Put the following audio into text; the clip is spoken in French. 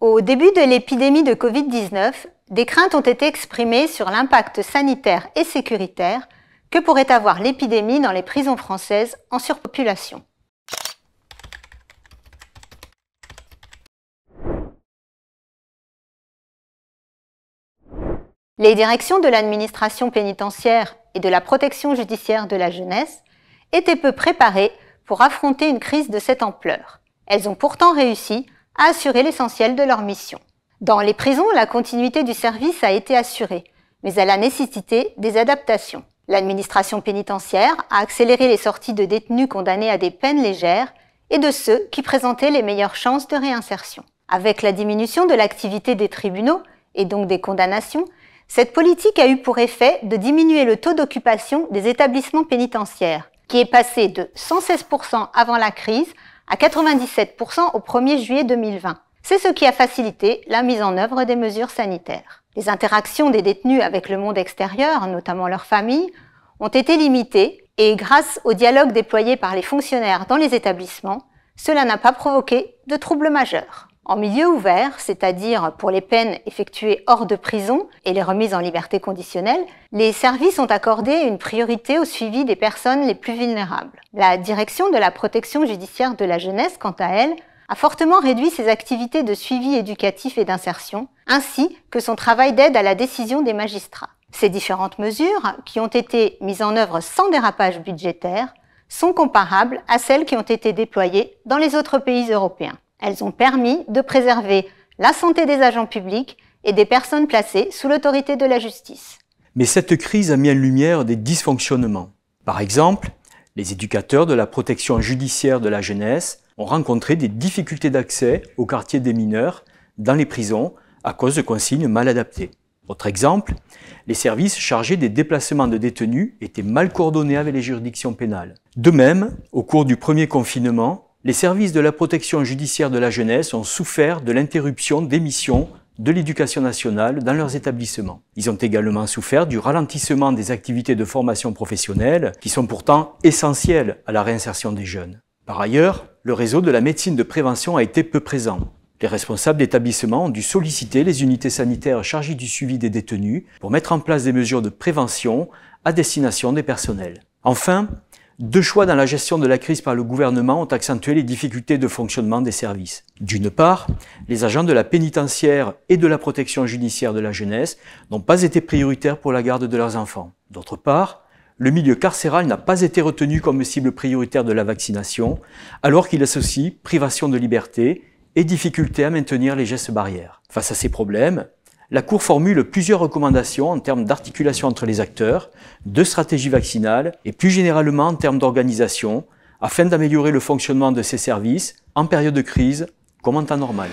Au début de l'épidémie de Covid-19, des craintes ont été exprimées sur l'impact sanitaire et sécuritaire que pourrait avoir l'épidémie dans les prisons françaises en surpopulation. Les directions de l'administration pénitentiaire et de la protection judiciaire de la jeunesse étaient peu préparées pour affronter une crise de cette ampleur. Elles ont pourtant réussi à assurer l'essentiel de leur mission. Dans les prisons, la continuité du service a été assurée, mais elle a nécessité des adaptations. L'administration pénitentiaire a accéléré les sorties de détenus condamnés à des peines légères et de ceux qui présentaient les meilleures chances de réinsertion. Avec la diminution de l'activité des tribunaux et donc des condamnations, cette politique a eu pour effet de diminuer le taux d'occupation des établissements pénitentiaires, qui est passé de 116% avant la crise à 97% au 1er juillet 2020. C'est ce qui a facilité la mise en œuvre des mesures sanitaires. Les interactions des détenus avec le monde extérieur, notamment leurs familles, ont été limitées et grâce au dialogue déployé par les fonctionnaires dans les établissements, cela n'a pas provoqué de troubles majeurs. En milieu ouvert, c'est-à-dire pour les peines effectuées hors de prison et les remises en liberté conditionnelle, les services ont accordé une priorité au suivi des personnes les plus vulnérables. La direction de la protection judiciaire de la jeunesse, quant à elle, a fortement réduit ses activités de suivi éducatif et d'insertion, ainsi que son travail d'aide à la décision des magistrats. Ces différentes mesures, qui ont été mises en œuvre sans dérapage budgétaire, sont comparables à celles qui ont été déployées dans les autres pays européens. Elles ont permis de préserver la santé des agents publics et des personnes placées sous l'autorité de la justice. Mais cette crise a mis en lumière des dysfonctionnements. Par exemple, les éducateurs de la protection judiciaire de la jeunesse ont rencontré des difficultés d'accès au quartier des mineurs dans les prisons à cause de consignes mal adaptées. Autre exemple, les services chargés des déplacements de détenus étaient mal coordonnés avec les juridictions pénales. De même, au cours du premier confinement, les services de la protection judiciaire de la jeunesse ont souffert de l'interruption des missions de l'éducation nationale dans leurs établissements. Ils ont également souffert du ralentissement des activités de formation professionnelle qui sont pourtant essentielles à la réinsertion des jeunes. Par ailleurs, le réseau de la médecine de prévention a été peu présent. Les responsables d'établissements ont dû solliciter les unités sanitaires chargées du suivi des détenus pour mettre en place des mesures de prévention à destination des personnels. Enfin, deux choix dans la gestion de la crise par le gouvernement ont accentué les difficultés de fonctionnement des services. D'une part, les agents de la pénitentiaire et de la protection judiciaire de la jeunesse n'ont pas été prioritaires pour la garde de leurs enfants. D'autre part, le milieu carcéral n'a pas été retenu comme cible prioritaire de la vaccination, alors qu'il associe privation de liberté et difficulté à maintenir les gestes barrières. Face à ces problèmes, la Cour formule plusieurs recommandations en termes d'articulation entre les acteurs, de stratégie vaccinale et plus généralement en termes d'organisation, afin d'améliorer le fonctionnement de ces services en période de crise comme en temps normal.